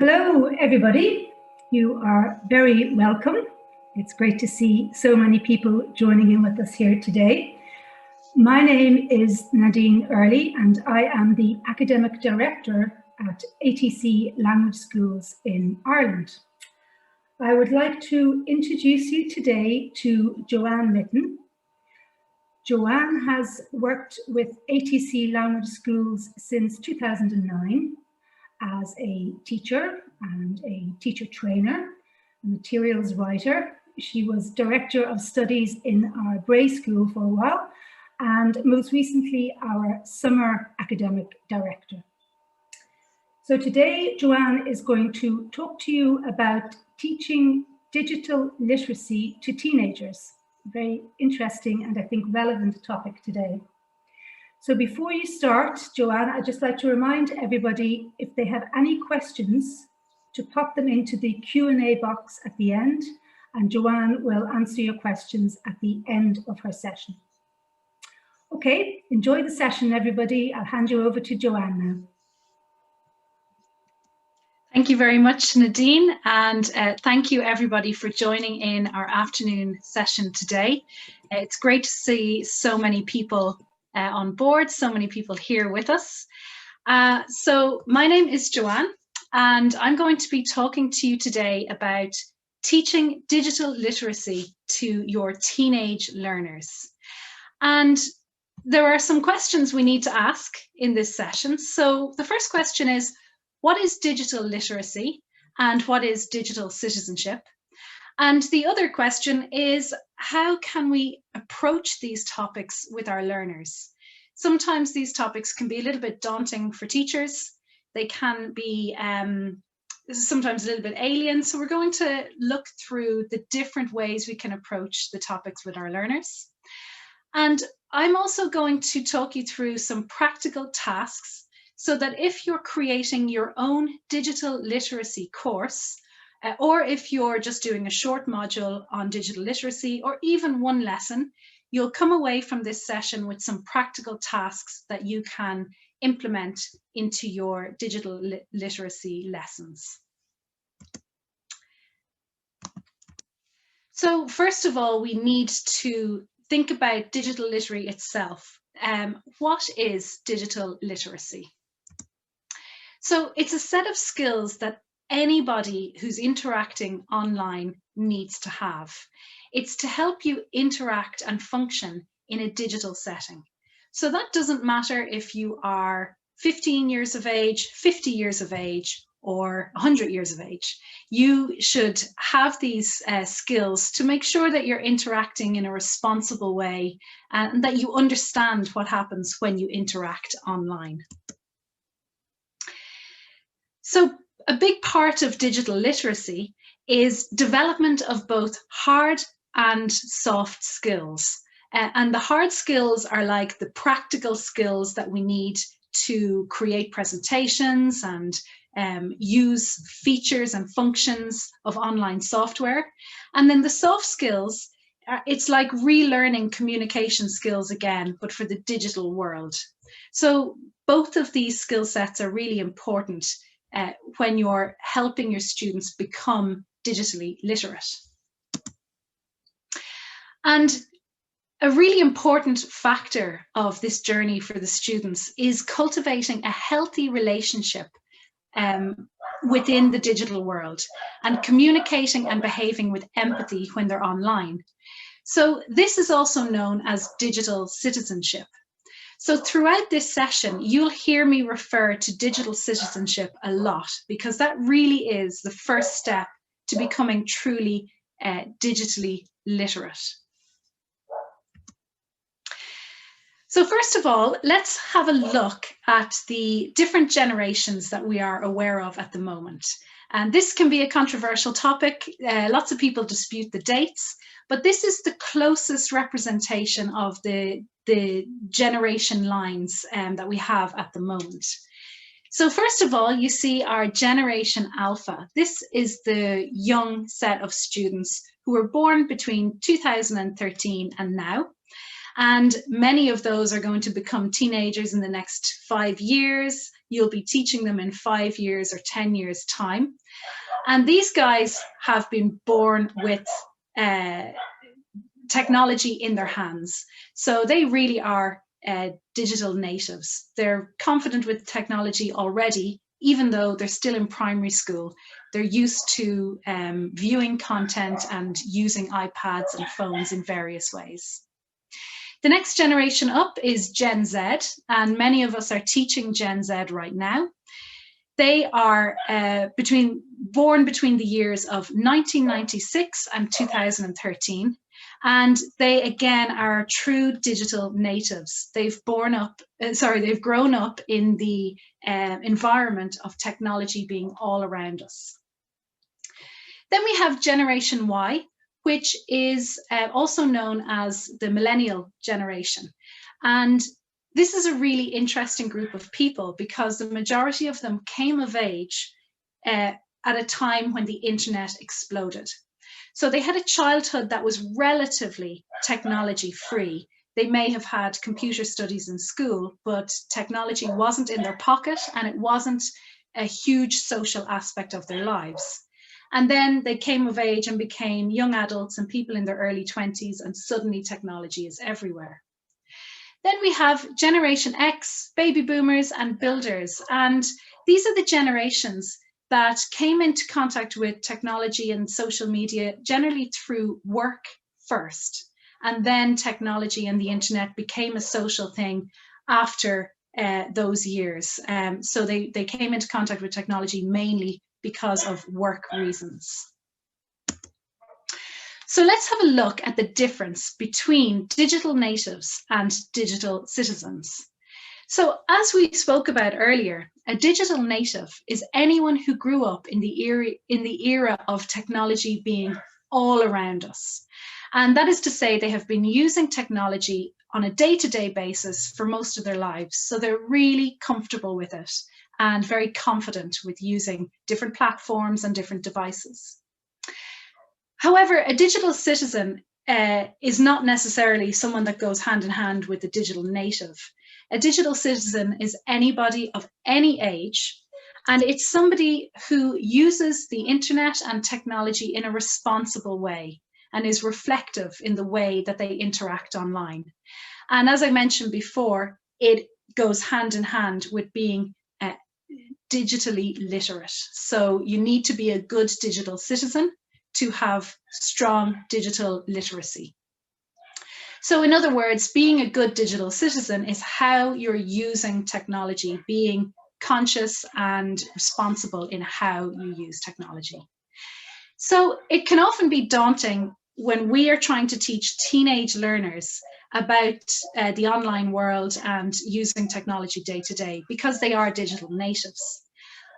Hello, everybody. You are very welcome. It's great to see so many people joining in with us here today. My name is Nadine Early, and I am the Academic Director at ATC Language Schools in Ireland. I would like to introduce you today to Joanne Mitten. Joanne has worked with ATC Language Schools since 2009. As a teacher and a teacher trainer, a materials writer. She was Director of Studies in our Bray School for a while, and most recently our Summer Academic Director. So today, Joanne is going to talk to you about teaching digital literacy to teenagers. Very interesting and I think relevant topic today. So before you start, Joanne, I'd just like to remind everybody, if they have any questions, to pop them into the Q&A box at the end, and Joanne will answer your questions at the end of her session. Okay, enjoy the session, everybody. I'll hand you over to Joanne now. Thank you very much, Nadine, and thank you everybody for joining in our afternoon session today. It's great to see so many people on board, so many people here with us. So my name is Joanne, and I'm going to be talking to you today about teaching digital literacy to your teenage learners. And there are some questions we need to ask in this session. So the first question is, what is digital literacy and what is digital citizenship? And the other question is, how can we approach these topics with our learners? Sometimes these topics can be a little bit daunting for teachers. They can be sometimes a little bit alien. So we're going to look through the different ways we can approach the topics with our learners. And I'm also going to talk you through some practical tasks so that if you're creating your own digital literacy course, or if you're just doing a short module on digital literacy, or even one lesson, you'll come away from this session with some practical tasks that you can implement into your digital literacy lessons. So first of all, we need to think about digital literacy itself. What is digital literacy? So it's a set of skills that anybody who's interacting online needs to have. It's to help you interact and function in a digital setting. So that doesn't matter if you are 15 years of age, 50 years of age, or 100 years of age. You should have these skills to make sure that you're interacting in a responsible way and that you understand what happens when you interact online. So a big part of digital literacy is development of both hard and soft skills. And the hard skills are like the practical skills that we need to create presentations and use features and functions of online software. And then the soft skills, it's like relearning communication skills again, but for the digital world. So both of these skill sets are really important when you're helping your students become digitally literate. And a really important factor of this journey for the students is cultivating a healthy relationship within the digital world and communicating and behaving with empathy when they're online. So this is also known as digital citizenship. So throughout this session, you'll hear me refer to digital citizenship a lot because that really is the first step to becoming truly digitally literate. So first of all, let's have a look at the different generations that we are aware of at the moment. And this can be a controversial topic. Lots of people dispute the dates, but this is the closest representation of the generation lines that we have at the moment. So first of all, you see our Generation Alpha. This is the young set of students who were born between 2013 and now. And many of those are going to become teenagers in the next 5 years, you'll be teaching them in 5 years or 10 years time. And these guys have been born with technology in their hands. So they really are digital natives. They're confident with technology already, even though they're still in primary school. They're used to viewing content and using iPads and phones in various ways. The next generation up is Gen Z, and many of us are teaching Gen Z right now. They are born between the years of 1996 and 2013. And they, again, are true digital natives. They've grown up in the environment of technology being all around us. Then we have Generation Y, which is also known as the millennial generation. And this is a really interesting group of people because the majority of them came of age at a time when the internet exploded. So they had a childhood that was relatively technology free. They may have had computer studies in school, but technology wasn't in their pocket and it wasn't a huge social aspect of their lives. And then they came of age and became young adults and people in their early 20s, and suddenly technology is everywhere. Then we have Generation X, baby boomers and builders. And these are the generations that came into contact with technology and social media generally through work first. And then technology and the internet became a social thing after those years. So they came into contact with technology mainly because of work reasons. So let's have a look at the difference between digital natives and digital citizens. So as we spoke about earlier, a digital native is anyone who grew up in the era of technology being all around us. And that is to say they have been using technology on a day-to-day basis for most of their lives. So they're really comfortable with it and very confident with using different platforms and different devices. However, a digital citizen is not necessarily someone that goes hand in hand with the digital native. A digital citizen is anybody of any age, and it's somebody who uses the internet and technology in a responsible way and is reflective in the way that they interact online. And as I mentioned before, it goes hand in hand with being digitally literate. So you need to be a good digital citizen to have strong digital literacy. So in other words, being a good digital citizen is how you're using technology, being conscious and responsible in how you use technology. So it can often be daunting when we are trying to teach teenage learners about the online world and using technology day to day because they are digital natives.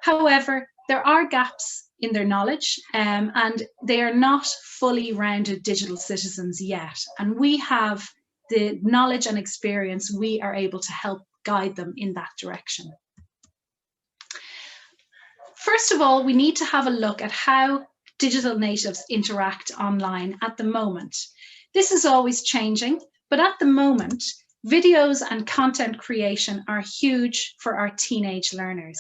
However, there are gaps in their knowledge and they are not fully rounded digital citizens yet. And we have the knowledge and experience, we are able to help guide them in that direction. First of all, we need to have a look at how digital natives interact online at the moment. This is always changing, but at the moment, videos and content creation are huge for our teenage learners.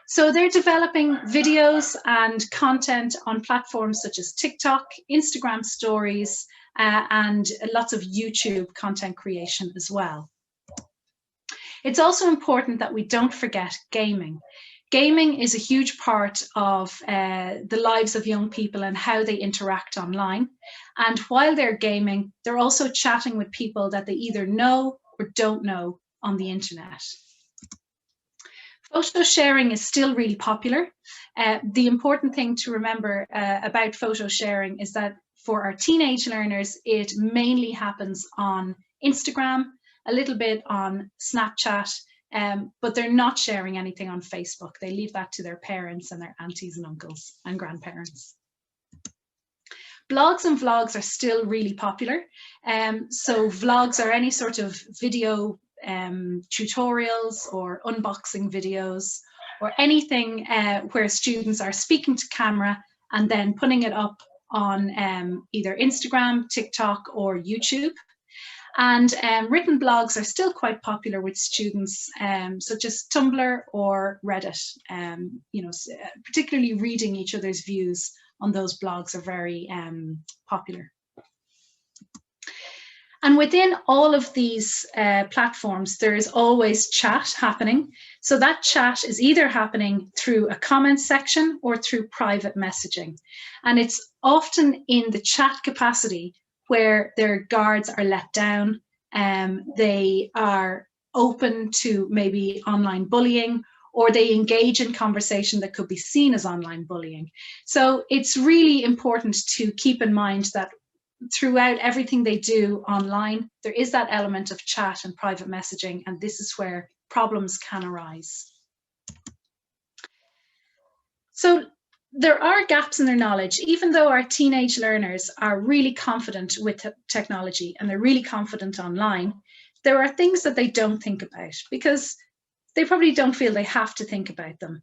So they're developing videos and content on platforms such as TikTok, Instagram stories, and lots of YouTube content creation as well. It's also important that we don't forget gaming. Gaming is a huge part of the lives of young people and how they interact online. And while they're gaming, they're also chatting with people that they either know or don't know on the internet. Photo sharing is still really popular. The important thing to remember about photo sharing is that for our teenage learners, it mainly happens on Instagram, a little bit on Snapchat, but they're not sharing anything on Facebook. They leave that to their parents and their aunties and uncles and grandparents. Blogs and vlogs are still really popular. So vlogs are any sort of video tutorials or unboxing videos or anything where students are speaking to camera and then putting it up on either Instagram, TikTok or YouTube. And written blogs are still quite popular with students, such as Tumblr or Reddit. Particularly reading each other's views on those blogs are very popular. And within all of these platforms, there is always chat happening. So that chat is either happening through a comment section or through private messaging. And it's often in the chat capacity where their guards are let down. They are open to maybe online bullying, or they engage in conversation that could be seen as online bullying. So it's really important to keep in mind that throughout everything they do online, there is that element of chat and private messaging, and this is where problems can arise. So there are gaps in their knowledge, even though our teenage learners are really confident with technology and they're really confident online. There are things that they don't think about because they probably don't feel they have to think about them.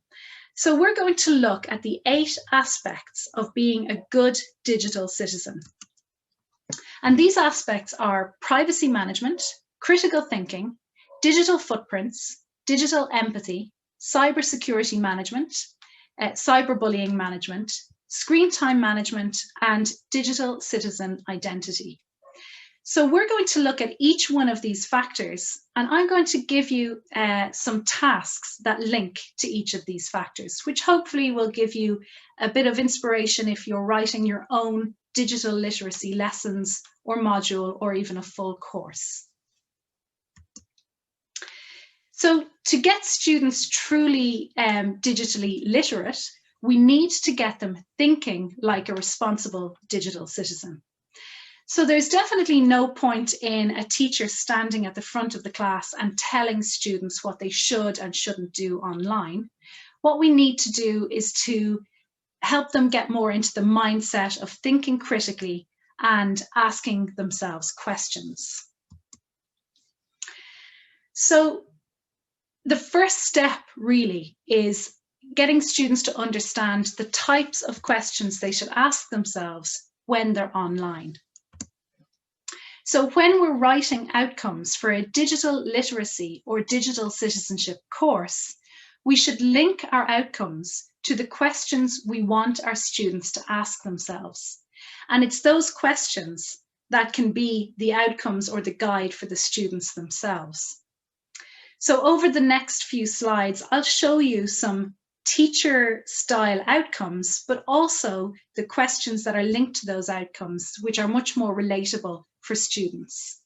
So we're going to look at the 8 aspects of being a good digital citizen. And these aspects are privacy management, critical thinking, digital footprints, digital empathy, cybersecurity management, cyberbullying management, screen time management, and digital citizen identity. So we're going to look at each one of these factors, and I'm going to give you some tasks that link to each of these factors, which hopefully will give you a bit of inspiration if you're writing your own digital literacy lessons or module or even a full course. So to get students truly digitally literate, we need to get them thinking like a responsible digital citizen. So there's definitely no point in a teacher standing at the front of the class and telling students what they should and shouldn't do online. What we need to do is to help them get more into the mindset of thinking critically and asking themselves questions. So the first step really is getting students to understand the types of questions they should ask themselves when they're online. So when we're writing outcomes for a digital literacy or digital citizenship course, we should link our outcomes to the questions we want our students to ask themselves. And it's those questions that can be the outcomes or the guide for the students themselves. So over the next few slides, I'll show you some teacher style outcomes, but also the questions that are linked to those outcomes, which are much more relatable for students.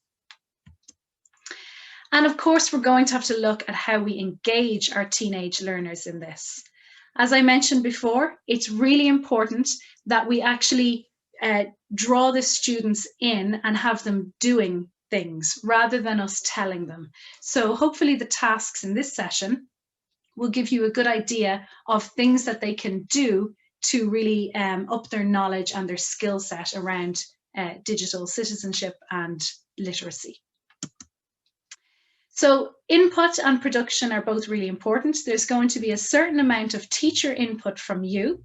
And of course, we're going to have to look at how we engage our teenage learners in this. As I mentioned before, it's really important that we actually draw the students in and have them doing things rather than us telling them. So hopefully the tasks in this session will give you a good idea of things that they can do to really up their knowledge and their skill set around digital citizenship and literacy. So input and production are both really important. There's going to be a certain amount of teacher input from you,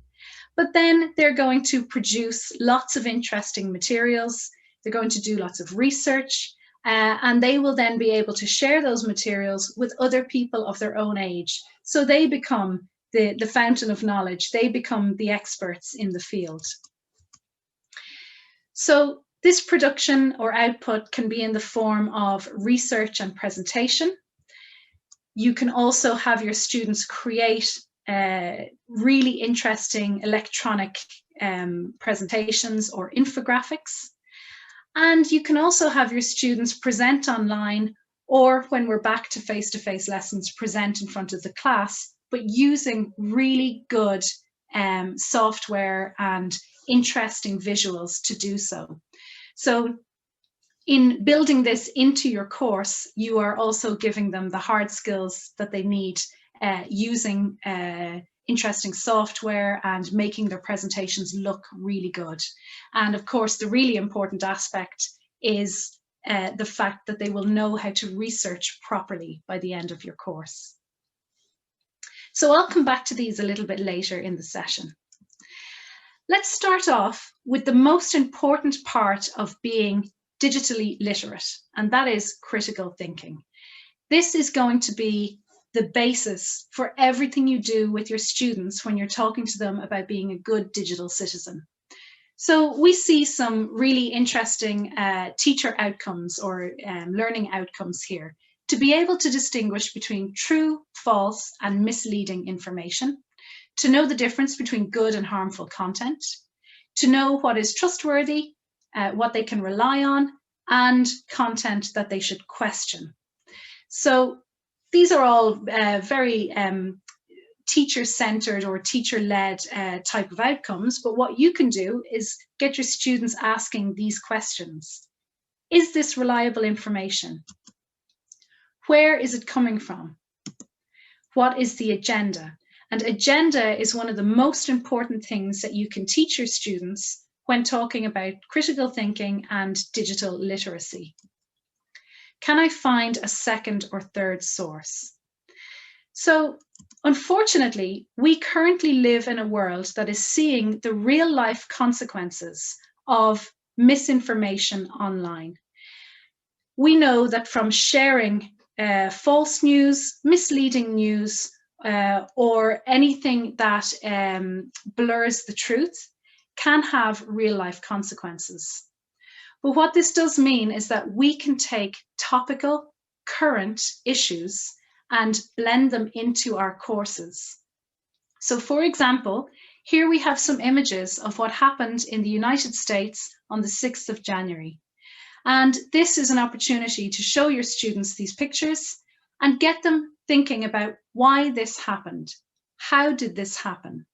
but then they're going to produce lots of interesting materials. They're going to do lots of research, and they will then be able to share those materials with other people of their own age. So they become the fountain of knowledge. They become the experts in the field. So this production or output can be in the form of research and presentation. You can also have your students create really interesting electronic presentations or infographics. And you can also have your students present online, or when we're back to face-to-face lessons, present in front of the class, but using really good software and interesting visuals to do so. So in building this into your course, you are also giving them the hard skills that they need using interesting software and making their presentations look really good. And of course, the really important aspect is the fact that they will know how to research properly by the end of your course. So I'll come back to these a little bit later in the session. Let's start off with the most important part of being digitally literate, and that is critical thinking. This is going to be the basis for everything you do with your students when you're talking to them about being a good digital citizen. So we see some really interesting teacher outcomes or learning outcomes here. To be able to distinguish between true, false, and misleading information, to know the difference between good and harmful content, to know what is trustworthy, what they can rely on, and content that they should question. So these are all very teacher-centered or teacher-led type of outcomes, but what you can do is get your students asking these questions. Is this reliable information? Where is it coming from? What is the agenda? And agenda is one of the most important things that you can teach your students when talking about critical thinking and digital literacy. Can I find a second or third source? So, unfortunately, we currently live in a world that is seeing the real-life consequences of misinformation online. We know that from sharing false news, misleading news, or anything that blurs the truth can have real-life consequences. But what this does mean is that we can take topical, current issues and blend them into our courses. So for example, here we have some images of what happened in the United States on the 6th of January. And this is an opportunity to show your students these pictures and get them thinking about why this happened. How did this happen?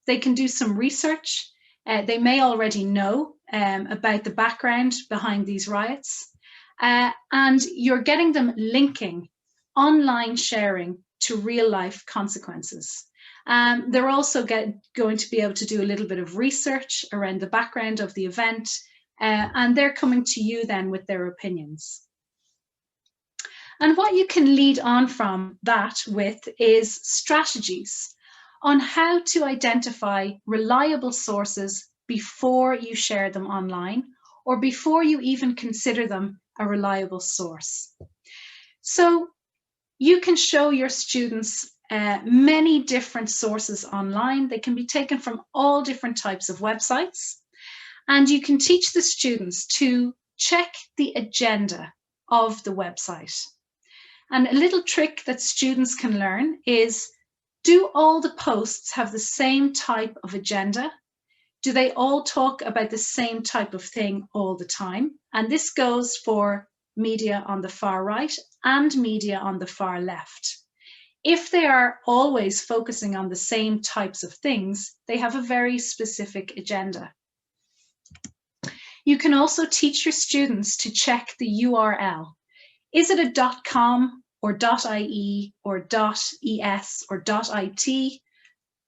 They can do some research. They may already know about the background behind these riots. And you're getting them linking online sharing to real life consequences. They're also going to be able to do a little bit of research around the background of the event, and they're coming to you then with their opinions. And what you can lead on from that with is strategies on how to identify reliable sources before you share them online or before you even consider them a reliable source. So you can show your students many different sources online. They can be taken from all different types of websites. And you can teach the students to check the agenda of the website. And a little trick that students can learn is, do all the posts have the same type of agenda? Do they all talk about the same type of thing all the time? And this goes for media on the far right and media on the far left. If they are always focusing on the same types of things, they have a very specific agenda. You can also teach your students to check the URL. Is it a .com or .ie or .es or .it?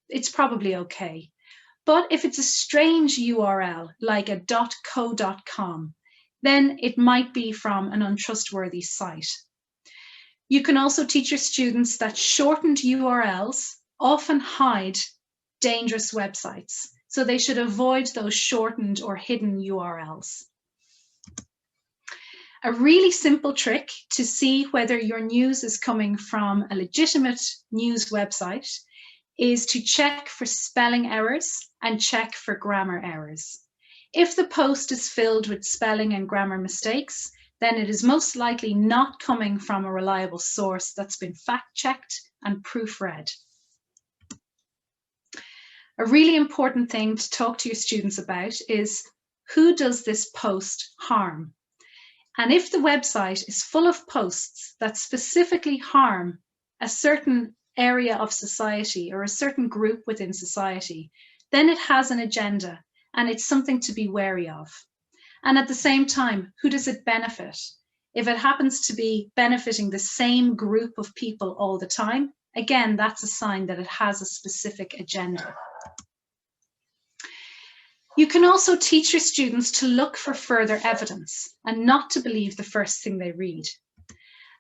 It's probably okay. But if it's a strange URL, like a .co.com, then it might be from an untrustworthy site. You can also teach your students that shortened URLs often hide dangerous websites, so they should avoid those shortened or hidden URLs. A really simple trick to see whether your news is coming from a legitimate news website is to check for spelling errors and check for grammar errors. If the post is filled with spelling and grammar mistakes, then it is most likely not coming from a reliable source that's been fact-checked and proofread. A really important thing to talk to your students about is, who does this post harm? And if the website is full of posts that specifically harm a certain area of society or a certain group within society, then it has an agenda and it's something to be wary of. And at the same time, who does it benefit? If it happens to be benefiting the same group of people all the time, again, that's a sign that it has a specific agenda. You can also teach your students to look for further evidence and not to believe the first thing they read.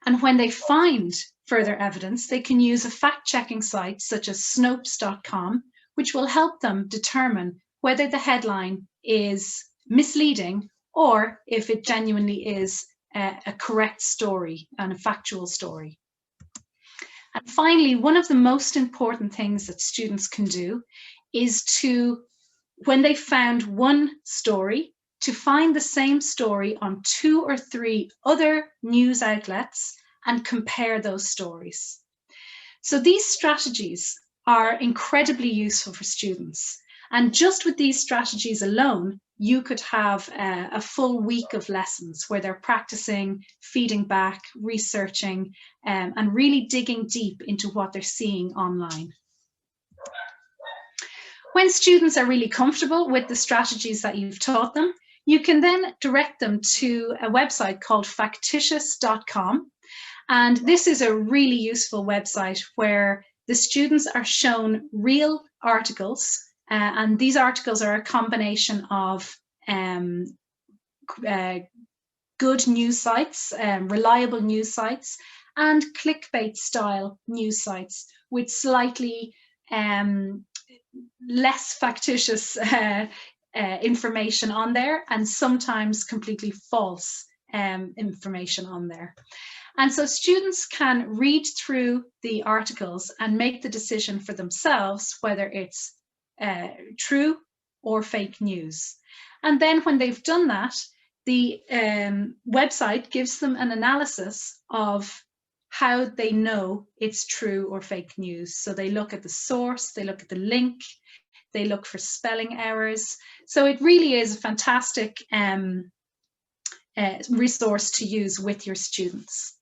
And when they find further evidence, they can use a fact-checking site such as Snopes.com, which will help them determine whether the headline is misleading or if it genuinely is a correct story and a factual story. And finally, one of the most important things that students can do is to, when they found one story, to find the same story on 2 or 3 other news outlets and compare those stories. So these strategies are incredibly useful for students. And just with these strategies alone, you could have a full week of lessons where they're practicing, feeding back, researching, and really digging deep into what they're seeing online. When students are really comfortable with the strategies that you've taught them, you can then direct them to a website called Factitious.com. And this is a really useful website where the students are shown real articles. And these articles are a combination of good news sites, reliable news sites, and clickbait style news sites with slightly less factitious information on there, and sometimes completely false information on there. And so students can read through the articles and make the decision for themselves whether it's true or fake news. And then when they've done that, the website gives them an analysis of how they know it's true or fake news. So they look at the source, they look at the link, they look for spelling errors. So it really is a fantastic resource to use with your students.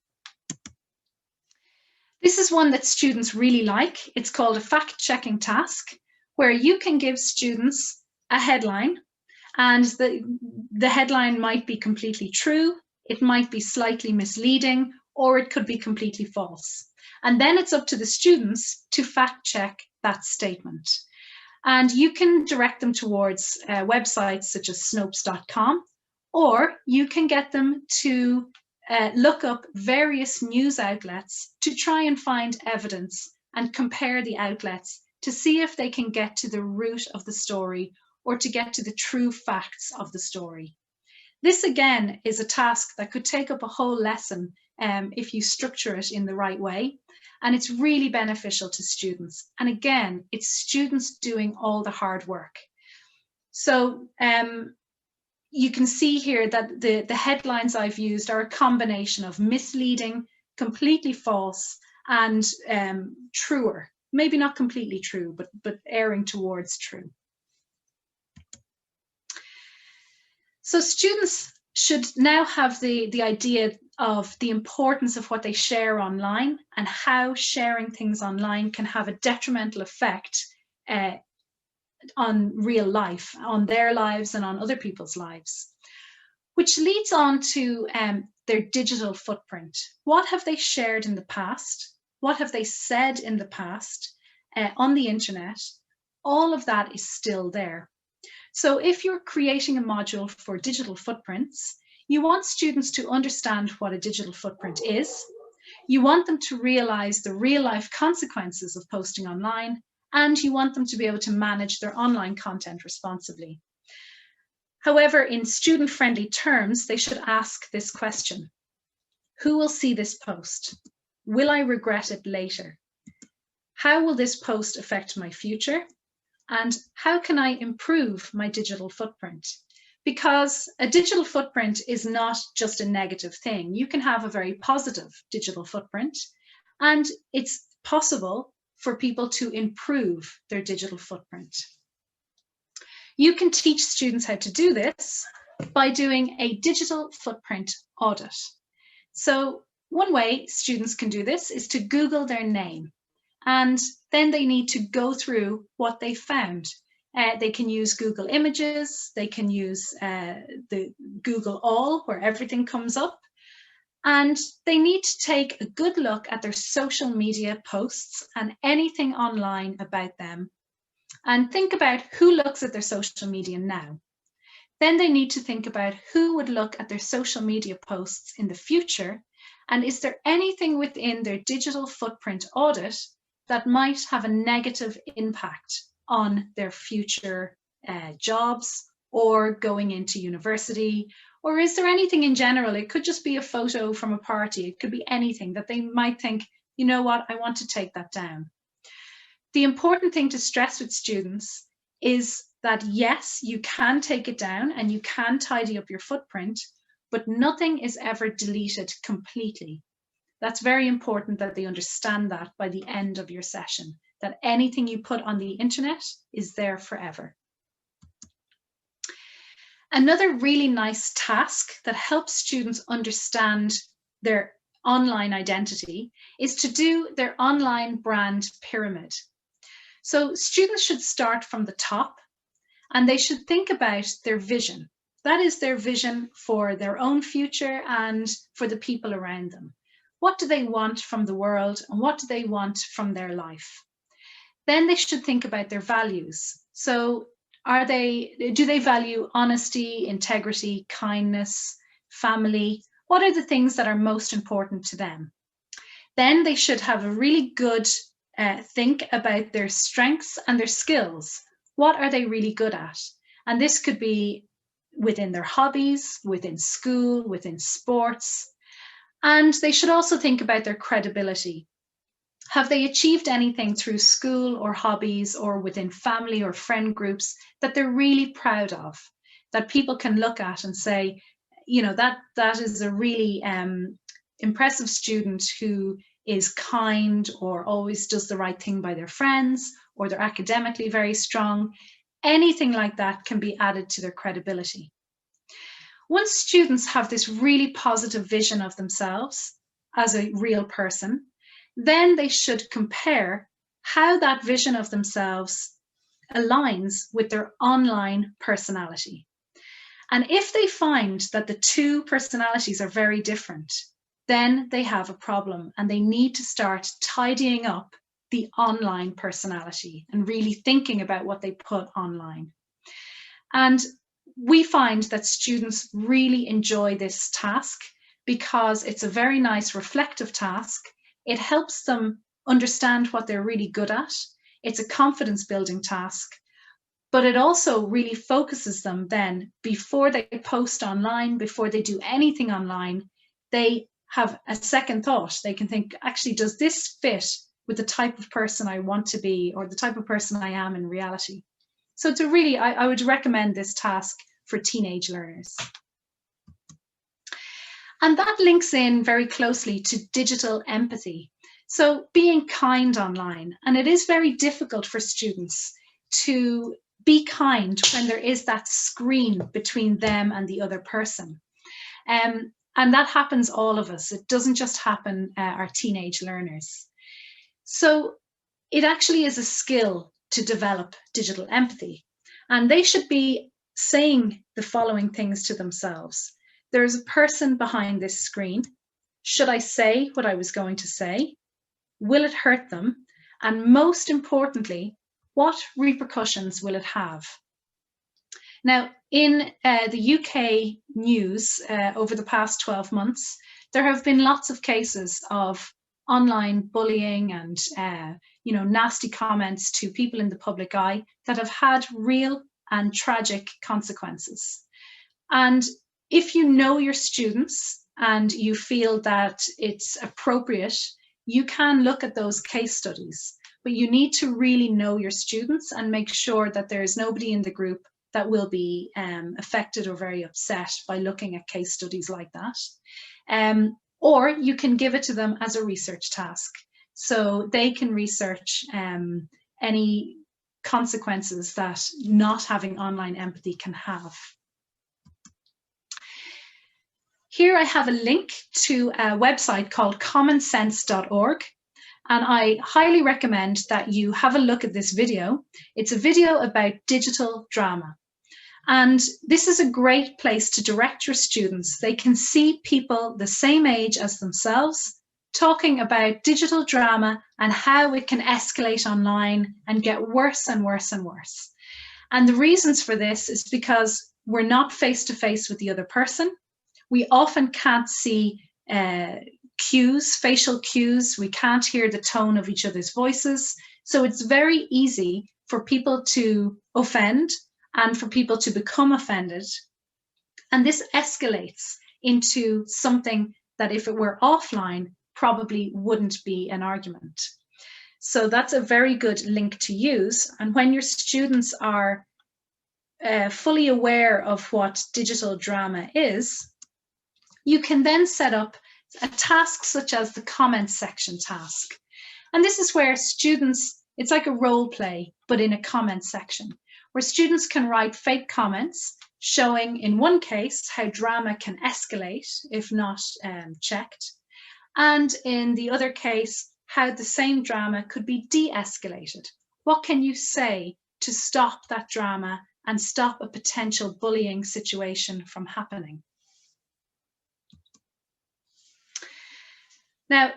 This is one that students really like. It's called a fact-checking task, where you can give students a headline, and the headline might be completely true, it might be slightly misleading, or it could be completely false. And then it's up to the students to fact check that statement. And you can direct them towards websites such as Snopes.com, or you can get them to look up various news outlets to try and find evidence and compare the outlets to see if they can get to the root of the story or to get to the true facts of the story. This again is a task that could take up a whole lesson if you structure it in the right way, and it's really beneficial to students. And again, it's students doing all the hard work. So you can see here that the headlines I've used are a combination of misleading, completely false, and truer. Maybe not completely true, but erring towards true. So students should now have the idea of the importance of what they share online and how sharing things online can have a detrimental effect on real life, on their lives and on other people's lives. Which leads on to their digital footprint. What have they shared in the past? What have they said in the past on the internet? All of that is still there. So if you're creating a module for digital footprints, you want students to understand what a digital footprint is. You want them to realize the real life consequences of posting online, and you want them to be able to manage their online content responsibly. However, in student-friendly terms, they should ask this question: who will see this post? Will I regret it later? How will this post affect my future? And how can I improve my digital footprint? Because a digital footprint is not just a negative thing. You can have a very positive digital footprint, and it's possible for people to improve their digital footprint. You can teach students how to do this by doing a digital footprint audit. So one way students can do this is to Google their name, and then they need to go through what they found. They can use Google Images, they can use the Google All, where everything comes up, and they need to take a good look at their social media posts and anything online about them, and think about who looks at their social media now. Then they need to think about who would look at their social media posts in the future, and is there anything within their digital footprint audit that might have a negative impact on their future jobs or going into university? Or is there anything in general? It could just be a photo from a party. It could be anything that they might think, you know what, I want to take that down. The important thing to stress with students is that yes, you can take it down and you can tidy up your footprint, but nothing is ever deleted completely. That's very important that they understand that by the end of your session, that anything you put on the internet is there forever. Another really nice task that helps students understand their online identity is to do their online brand pyramid. So students should start from the top and they should think about their vision. That is their vision for their own future and for the people around them. What do they want from the world and what do they want from their life? Then they should think about their values. So do they value honesty, integrity, kindness, family? What are the things that are most important to them? Then they should have a really good think about their strengths and their skills. What are they really good at? And this could be within their hobbies, within school, within sports. And they should also think about their credibility. Have they achieved anything through school or hobbies or within family or friend groups that they're really proud of, that people can look at and say, you know, that is a really impressive student who is kind or always does the right thing by their friends, or they're academically very strong. Anything like that can be added to their credibility. Once students have this really positive vision of themselves as a real person, then they should compare how that vision of themselves aligns with their online personality. And if they find that the two personalities are very different, then they have a problem and they need to start tidying up the online personality and really thinking about what they put online. And we find that students really enjoy this task because it's a very nice reflective task. It helps them understand what they're really good at. It's a confidence building task, but it also really focuses them then before they post online, before they do anything online, they have a second thought. They can think, actually, does this fit with the type of person I want to be or the type of person I am in reality? So it's a really, I would recommend this task for teenage learners. And that links in very closely to digital empathy. So being kind online, and it is very difficult for students to be kind when there is that screen between them and the other person. And that happens all of us. It doesn't just happen our teenage learners. So it actually is a skill to develop digital empathy. And they should be saying the following things to themselves. There's a person behind this screen. Should I say what I was going to say? Will it hurt them? And most importantly, what repercussions will it have? Now, in the UK news over the past 12 months, there have been lots of cases of online bullying and nasty comments to people in the public eye that have had real and tragic consequences. And if you know your students and you feel that it's appropriate, you can look at those case studies, but you need to really know your students and make sure that there's nobody in the group that will be affected or very upset by looking at case studies like that. Or you can give it to them as a research task. So they can research any consequences that not having online empathy can have. Here I have a link to a website called commonsense.org. And I highly recommend that you have a look at this video. It's a video about digital drama. And this is a great place to direct your students. They can see people the same age as themselves talking about digital drama and how it can escalate online and get worse and worse and worse. And the reasons for this is because we're not face-to-face with the other person. We often can't see cues, facial cues. We can't hear the tone of each other's voices. So it's very easy for people to offend and for people to become offended. And this escalates into something that, if it were offline, probably wouldn't be an argument. So that's a very good link to use. And when your students are fully aware of what digital drama is, you can then set up a task such as the comments section task. And this is where students, it's like a role play, but in a comment section, where students can write fake comments showing, in one case, how drama can escalate if not checked, and in the other case, how the same drama could be de-escalated. What can you say to stop that drama and stop a potential bullying situation from happening? Now,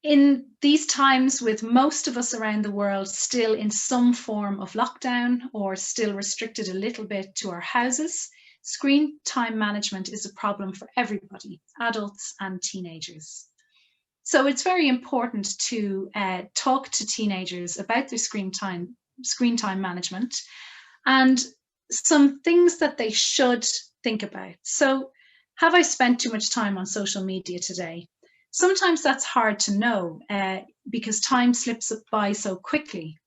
in these times, with most of us around the world still in some form of lockdown or still restricted a little bit to our houses, screen time management is a problem for everybody, adults and teenagers. So it's very important to talk to teenagers about their screen time management and some things that they should think about. So, have I spent too much time on social media today? Sometimes that's hard to know because time slips by so quickly.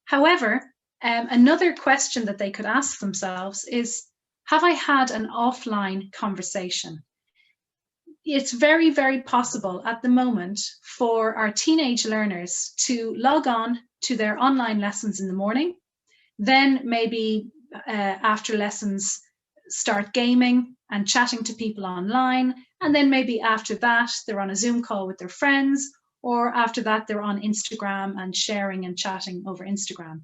However, another question that they could ask themselves is, have I had an offline conversation? It's very, very possible at the moment for our teenage learners to log on to their online lessons in the morning, then maybe after lessons start gaming and chatting to people online, and then maybe after that they're on a Zoom call with their friends, or after that they're on Instagram and sharing and chatting over Instagram.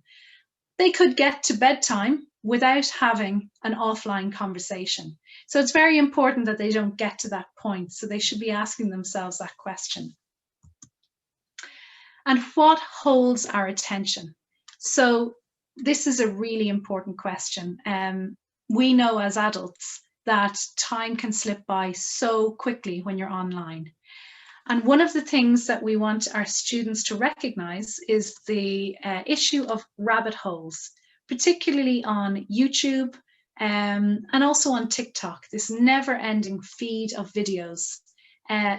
They could get to bedtime without having an offline conversation. So it's very important that they don't get to that point. So they should be asking themselves that question. And what holds our attention? So this is a really important question. We know as adults that time can slip by so quickly when you're online. And one of the things that we want our students to recognize is the issue of rabbit holes, particularly on YouTube and also on TikTok, this never-ending feed of videos.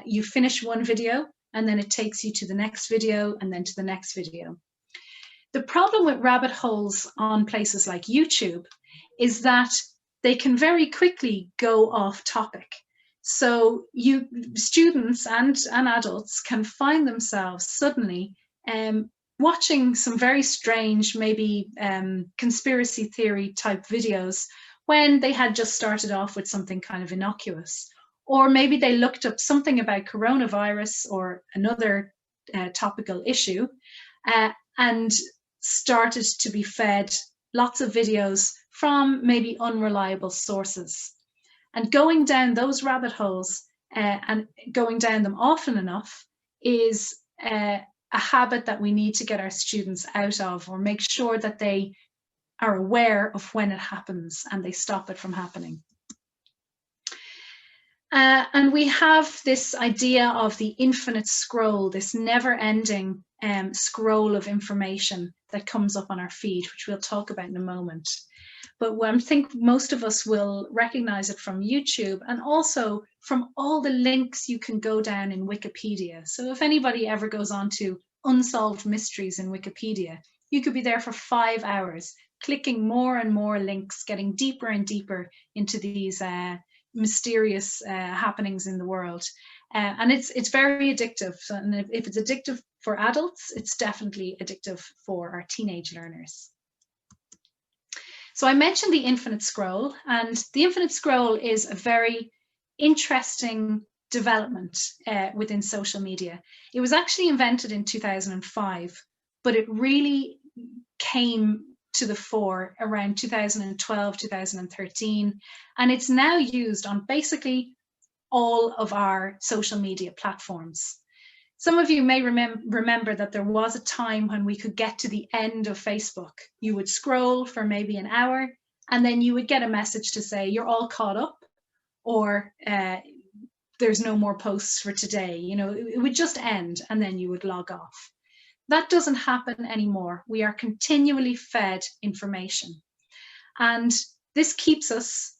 You finish one video and then it takes you to the next video and then to the next video. The problem with rabbit holes on places like YouTube is that they can very quickly go off topic. So students and adults can find themselves suddenly watching some very strange, maybe conspiracy theory type videos when they had just started off with something kind of innocuous. Or maybe they looked up something about coronavirus or another topical issue and started to be fed lots of videos from maybe unreliable sources. And going down those rabbit holes and going down them often enough is a habit that we need to get our students out of, or make sure that they are aware of when it happens and they stop it from happening. And we have this idea of the infinite scroll, this never-ending scroll of information that comes up on our feed, which we'll talk about in a moment. But I think most of us will recognize it from YouTube and also from all the links you can go down in Wikipedia. So if anybody ever goes on to unsolved mysteries in Wikipedia, you could be there for 5 hours, clicking more and more links, getting deeper and deeper into these mysterious happenings in the world. And it's very addictive. So, and if it's addictive for adults, it's definitely addictive for our teenage learners. So I mentioned the infinite scroll, and the infinite scroll is a very interesting development within social media. It was actually invented in 2005, but it really came to the fore around 2012, 2013, and it's now used on basically all of our social media platforms. Some of you may remember that there was a time when we could get to the end of Facebook. You would scroll for maybe an hour and then you would get a message to say you're all caught up, or there's no more posts for today. You know, it would just end and then you would log off. That doesn't happen anymore. We are continually fed information. And this keeps us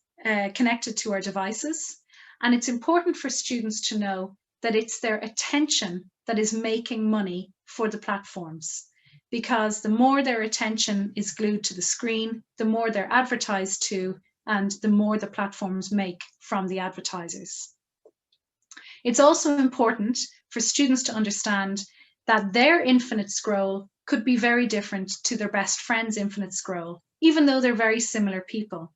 connected to our devices. And it's important for students to know that it's their attention that is making money for the platforms, because the more their attention is glued to the screen, the more they're advertised to, and the more the platforms make from the advertisers. It's also important for students to understand that their infinite scroll could be very different to their best friend's infinite scroll, even though they're very similar people.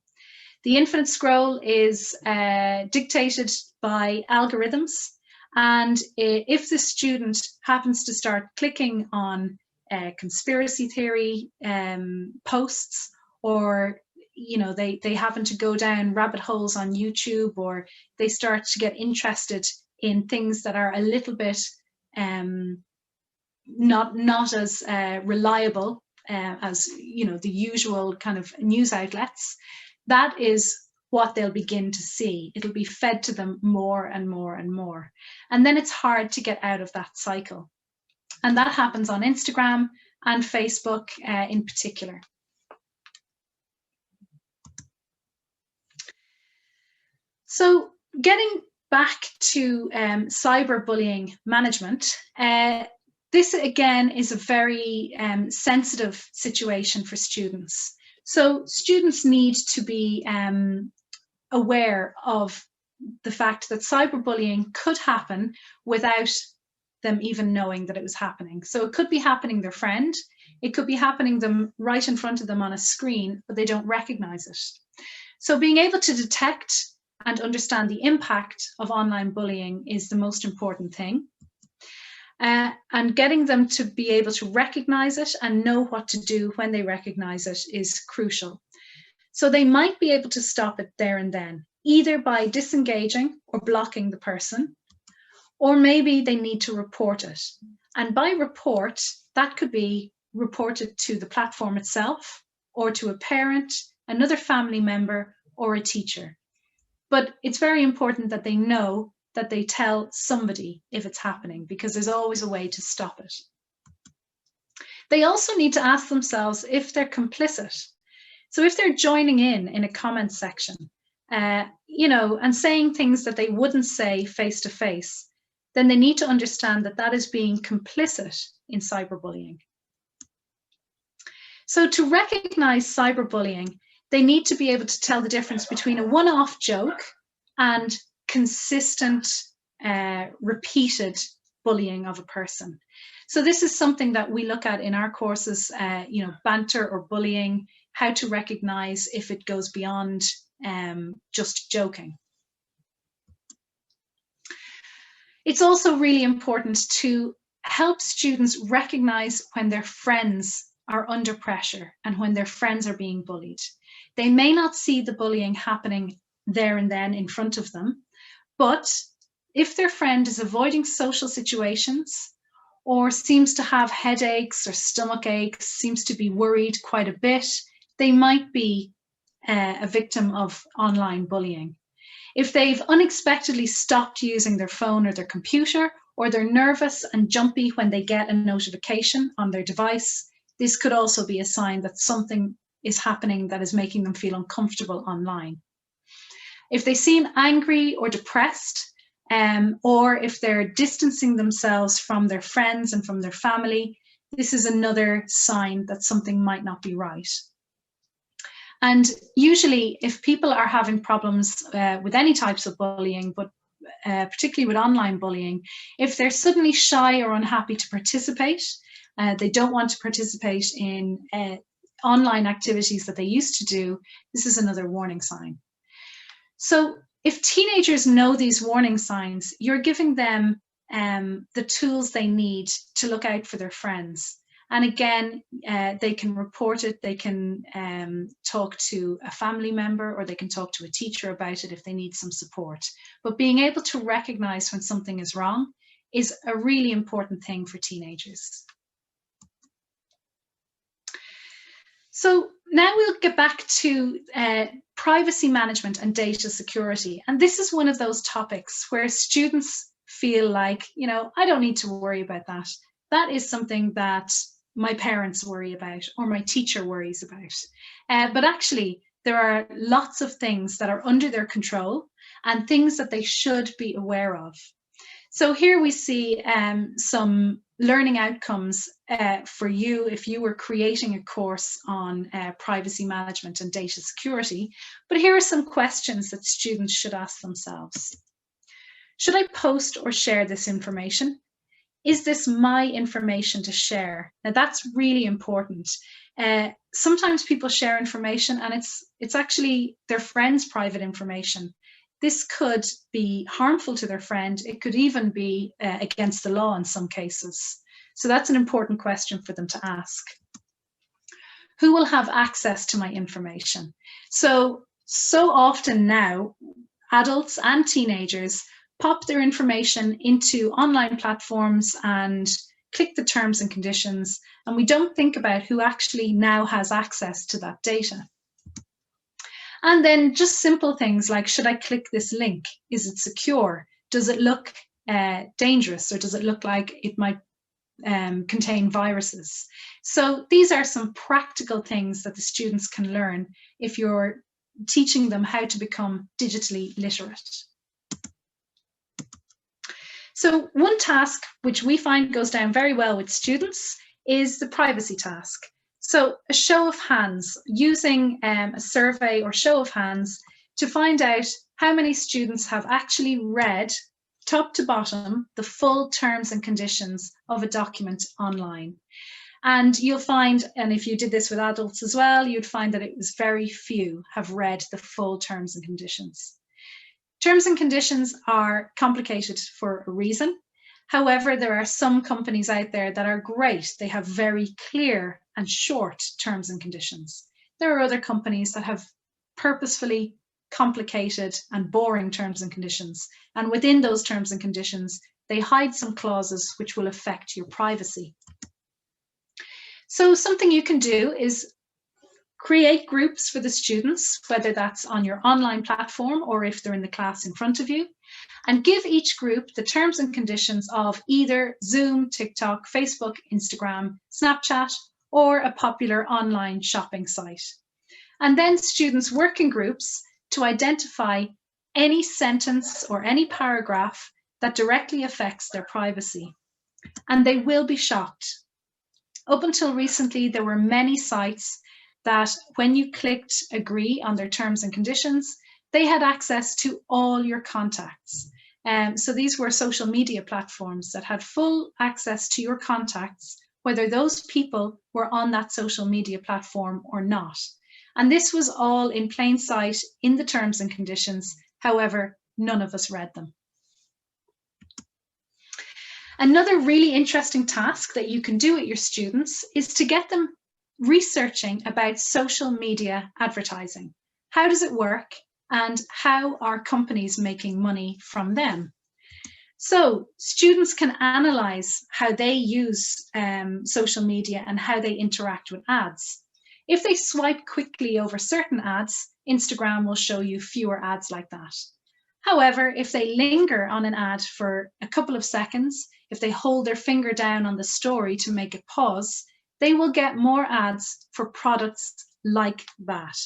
The infinite scroll is dictated by algorithms, and if the student happens to start clicking on conspiracy theory posts, or they happen to go down rabbit holes on YouTube, or they start to get interested in things that are a little bit not as reliable as the usual kind of news outlets, that is what they'll begin to see. It'll be fed to them more and more and more. And then it's hard to get out of that cycle. And that happens on Instagram and Facebook in particular. So getting back to cyberbullying management, this again is a very sensitive situation for students. So students need to be aware of the fact that cyberbullying could happen without them even knowing that it was happening. So it could be happening their friend, it could be happening them right in front of them on a screen, but they don't recognize it. So being able to detect and understand the impact of online bullying is the most important thing. And getting them to be able to recognize it and know what to do when they recognize it is crucial. So they might be able to stop it there and then, either by disengaging or blocking the person, or maybe they need to report it. And by report, that could be reported to the platform itself, or to a parent, another family member, or a teacher. But it's very important that they know that they tell somebody if it's happening, because there's always a way to stop it. They also need to ask themselves if they're complicit. So if they're joining in a comment section, and saying things that they wouldn't say face to face, then they need to understand that that is being complicit in cyberbullying. So to recognize cyberbullying, they need to be able to tell the difference between a one-off joke and consistent, repeated bullying of a person. So this is something that we look at in our courses, banter or bullying, how to recognize if it goes beyond just joking. It's also really important to help students recognize when their friends are under pressure and when their friends are being bullied. They may not see the bullying happening there and then in front of them, but if their friend is avoiding social situations, or seems to have headaches or stomach aches, seems to be worried quite a bit, they might be a victim of online bullying. If they've unexpectedly stopped using their phone or their computer, or they're nervous and jumpy when they get a notification on their device, this could also be a sign that something is happening that is making them feel uncomfortable online. If they seem angry or depressed, or if they're distancing themselves from their friends and from their family, this is another sign that something might not be right. And usually, if people are having problems with any types of bullying, but particularly with online bullying, if they're suddenly shy or unhappy to participate, they don't want to participate in online activities that they used to do, this is another warning sign. So if teenagers know these warning signs, you're giving them the tools they need to look out for their friends. And again, they can report it, they can talk to a family member, or they can talk to a teacher about it if they need some support. But being able to recognize when something is wrong is a really important thing for teenagers. So now we'll get back to privacy management and data security. And this is one of those topics where students feel like, I don't need to worry about that. That is something that my parents worry about, or my teacher worries about. But actually, there are lots of things that are under their control and things that they should be aware of. So here we see some learning outcomes for you if you were creating a course on privacy management and data security. But here are some questions that students should ask themselves. Should I post or share this information? Is this my information to share? Now that's really important. Sometimes people share information and it's actually their friend's private information. This could be harmful to their friend. It could even be against the law in some cases. So that's an important question for them to ask. Who will have access to my information? So often now, adults and teenagers pop their information into online platforms and click the terms and conditions, and we don't think about who actually now has access to that data. And then just simple things like, should I click this link? Is it secure? Does it look dangerous, or does it look like it might contain viruses? So these are some practical things that the students can learn if you're teaching them how to become digitally literate. So one task which we find goes down very well with students is the privacy task. So a show of hands, using a survey or show of hands to find out how many students have actually read top to bottom the full terms and conditions of a document online. And you'll find, and if you did this with adults as well, you'd find that it was very few have read the full terms and conditions. Terms and conditions are complicated for a reason. However, there are some companies out there that are great. They have very clear and short terms and conditions. There are other companies that have purposefully complicated and boring terms and conditions. And within those terms and conditions, they hide some clauses which will affect your privacy. So something you can do is create groups for the students, whether that's on your online platform or if they're in the class in front of you, and give each group the terms and conditions of either Zoom, TikTok, Facebook, Instagram, Snapchat, or a popular online shopping site. And then students work in groups to identify any sentence or any paragraph that directly affects their privacy. And they will be shocked. Up until recently, there were many sites that when you clicked agree on their terms and conditions, they had access to all your contacts. So these were social media platforms that had full access to your contacts, whether those people were on that social media platform or not. And this was all in plain sight in the terms and conditions. However, none of us read them. Another really interesting task that you can do with your students is to get them researching about social media advertising. How does it work, and how are companies making money from them? So students can analyze how they use social media and how they interact with ads. If they swipe quickly over certain ads, Instagram will show you fewer ads like that. However, if they linger on an ad for a couple of seconds, if they hold their finger down on the story to make it pause, they will get more ads for products like that.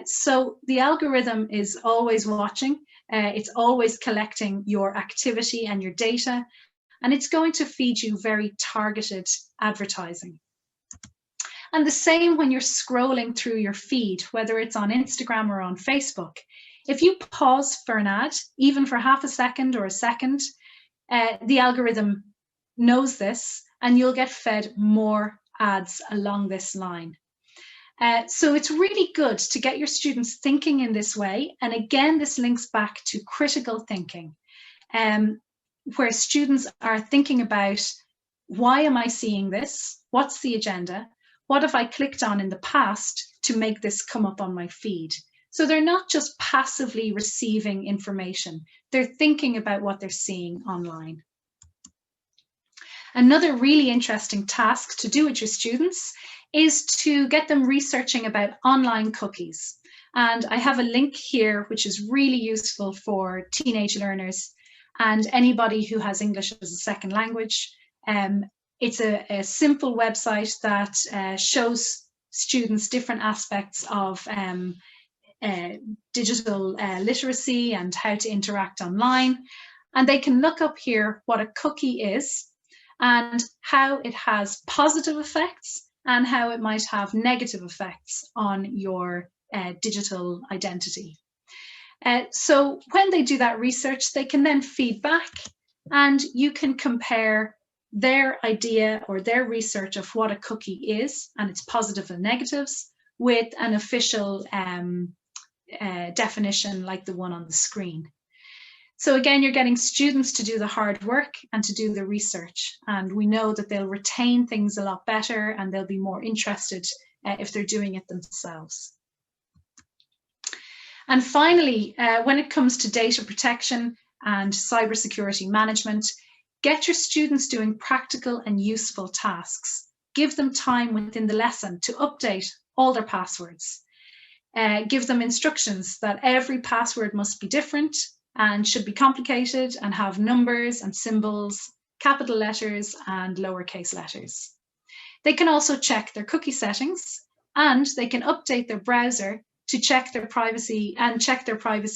So the algorithm is always watching, it's always collecting your activity and your data, and it's going to feed you very targeted advertising. And the same when you're scrolling through your feed, whether it's on Instagram or on Facebook. If you pause for an ad, even for half a second or a second, the algorithm knows this and you'll get fed more ads along this line. So it's really good to get your students thinking in this way. And again, this links back to critical thinking, where students are thinking about, why am I seeing this? What's the agenda? What have I clicked on in the past to make this come up on my feed? So they're not just passively receiving information, they're thinking about what they're seeing online. Another really interesting task to do with your students is to get them researching about online cookies. And I have a link here, which is really useful for teenage learners and anybody who has English as a second language. It's a simple website that shows students different aspects of digital literacy and how to interact online. And they can look up here what a cookie is and how it has positive effects and how it might have negative effects on your digital identity. So when they do that research, they can then feed back, and you can compare their idea or their research of what a cookie is and its positive and negatives with an official definition like the one on the screen. So again, you're getting students to do the hard work and to do the research, and we know that they'll retain things a lot better and they'll be more interested if they're doing it themselves. And finally, when it comes to data protection and cybersecurity management, get your students doing practical and useful tasks. Give them time within the lesson to update all their passwords. Give them instructions that every password must be different and should be complicated and have numbers and symbols, capital letters and lowercase letters. They can also check their cookie settings, and they can update their browser to check their privacy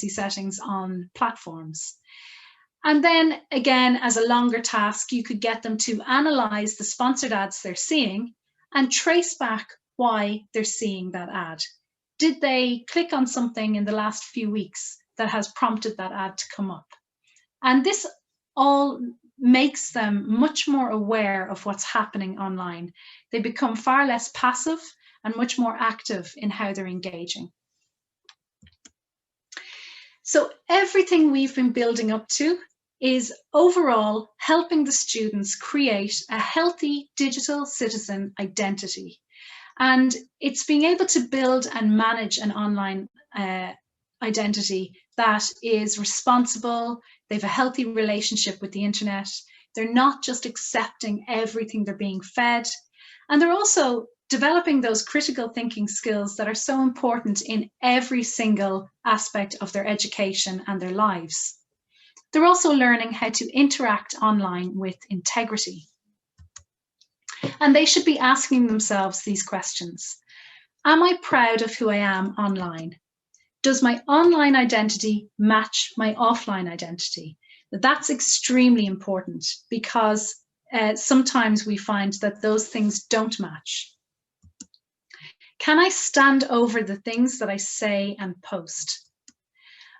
settings on platforms. And then again, as a longer task, you could get them to analyze the sponsored ads they're seeing and trace back why they're seeing that ad. Did they click on something in the last few weeks that has prompted that ad to come up? And this all makes them much more aware of what's happening online. They become far less passive and much more active in how they're engaging. So everything we've been building up to is overall helping the students create a healthy digital citizen identity. And it's being able to build and manage an online identity that is responsible. They have a healthy relationship with the internet. They're not just accepting everything they're being fed. And they're also developing those critical thinking skills that are so important in every single aspect of their education and their lives. They're also learning how to interact online with integrity. And they should be asking themselves these questions. Am I proud of who I am online? Does my online identity match my offline identity? That's extremely important because sometimes we find that those things don't match. Can I stand over the things that I say and post?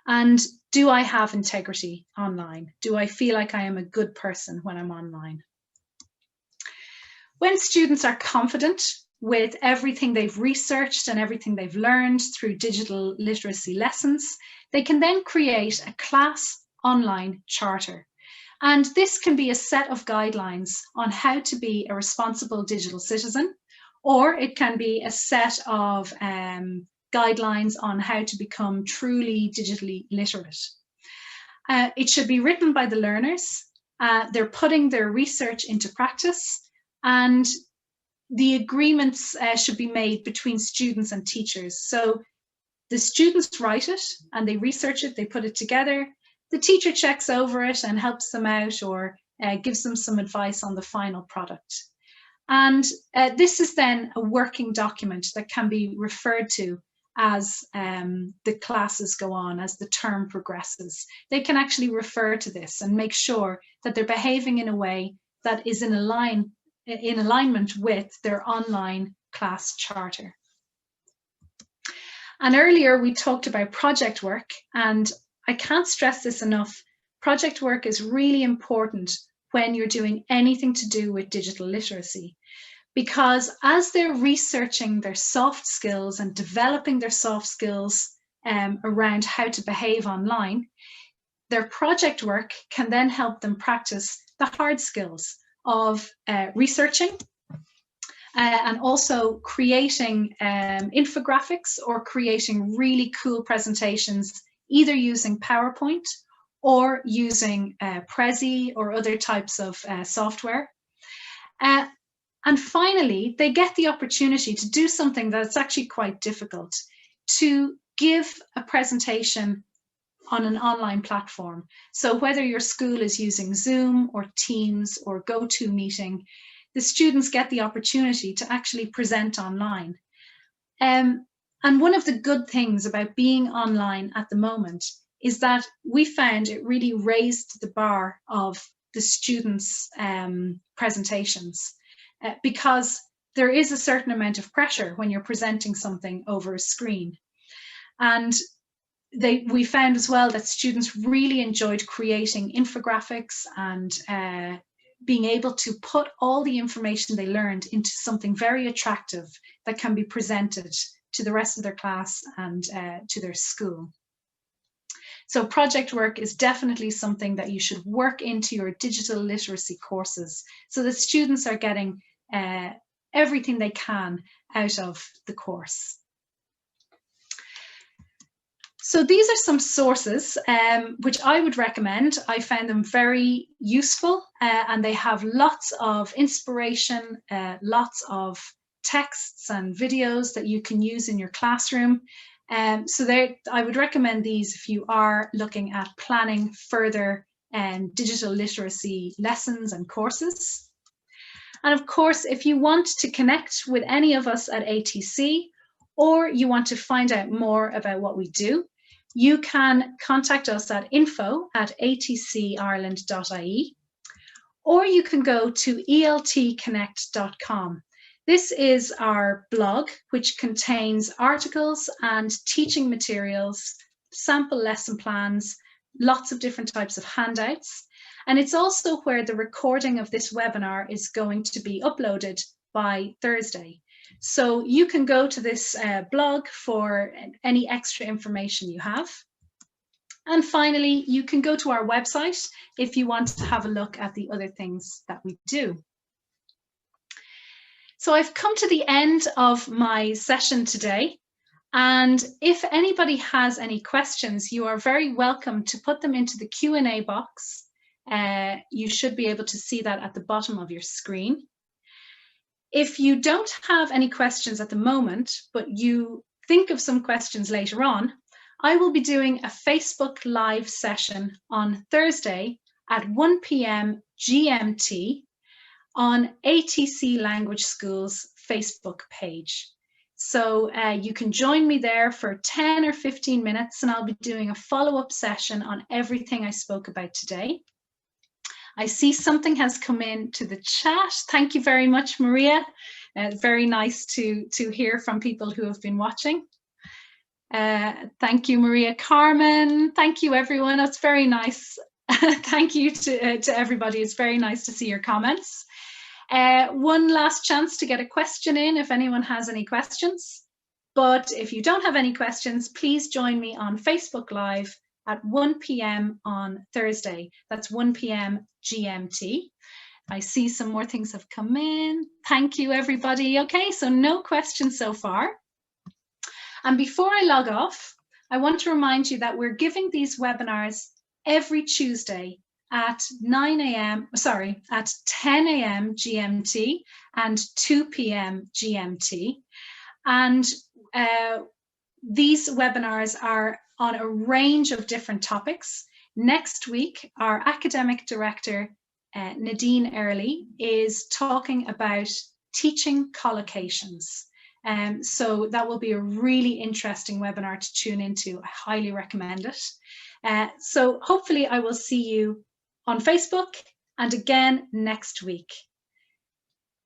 And do I have integrity online? Do I feel like I am a good person when I'm online? When students are confident with everything they've researched and everything they've learned through digital literacy lessons, they can then create a class online charter. And this can be a set of guidelines on how to be a responsible digital citizen, or it can be a set of guidelines on how to become truly digitally literate. It should be written by the learners. They're putting their research into practice, and the agreements should be made between students and teachers. So the students write it and they research it, they put it together. The teacher checks over it and helps them out or gives them some advice on the final product. And this is then a working document that can be referred to as the classes go on, as the term progresses. They can actually refer to this and make sure that they're behaving in a way that is in alignment with their online class charter. And earlier we talked about project work, and I can't stress this enough. Project work is really important when you're doing anything to do with digital literacy, because as they're researching their soft skills and developing their soft skills around how to behave online, their project work can then help them practice the hard skills of researching and also creating infographics or creating really cool presentations, either using PowerPoint or using Prezi or other types of software. And finally, they get the opportunity to do something that's actually quite difficult, to give a presentation on an online platform. So whether your school is using Zoom or Teams or GoToMeeting, the students get the opportunity to actually present online. And And one of the good things about being online at the moment is that we found it really raised the bar of the students' presentations, because there is a certain amount of pressure when you're presenting something over a screen. And we found as well that students really enjoyed creating infographics and being able to put all the information they learned into something very attractive that can be presented to the rest of their class and to their school. So project work is definitely something that you should work into your digital literacy courses so that students are getting everything they can out of the course. So these are some sources which I would recommend. I found them very useful and they have lots of inspiration, lots of texts and videos that you can use in your classroom. So I would recommend these if you are looking at planning further digital literacy lessons and courses. And of course, if you want to connect with any of us at ATC, or you want to find out more about what we do, you can contact us at info@atcireland.ie, or you can go to eltconnect.com. This is our blog, which contains articles and teaching materials, sample lesson plans, lots of different types of handouts. And it's also where the recording of this webinar is going to be uploaded by Thursday. So you can go to this blog for any extra information you have. And finally, you can go to our website if you want to have a look at the other things that we do. So I've come to the end of my session today. And if anybody has any questions, you are very welcome to put them into the Q&A box. You should be able to see that at the bottom of your screen. If you don't have any questions at the moment, but you think of some questions later on, I will be doing a Facebook Live session on Thursday at 1 p.m. GMT on ATC Language School's Facebook page. So you can join me there for 10 or 15 minutes and I'll be doing a follow-up session on everything I spoke about today. I see something has come in to the chat. Thank you very much, Maria. Very nice to hear from people who have been watching. Thank you, Maria Carmen. Thank you, everyone. That's very nice. Thank you to everybody. It's very nice to see your comments. One last chance to get a question in if anyone has any questions. But if you don't have any questions, please join me on Facebook Live at 1 p.m. on Thursday. That's 1 p.m. GMT. I see some more things have come in. Thank you, everybody. Okay, so no questions so far. And before I log off, I want to remind you that we're giving these webinars every Tuesday at 10 a.m. GMT and 2 p.m. GMT. And these webinars are on a range of different topics. Next week, our academic director, Nadine Early, is talking about teaching collocations. So that will be a really interesting webinar to tune into. I highly recommend it. So hopefully I will see you on Facebook and again next week.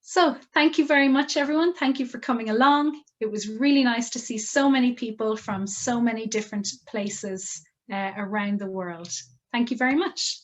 So thank you very much, everyone. Thank you for coming along. It was really nice to see so many people from so many different places around the world. Thank you very much.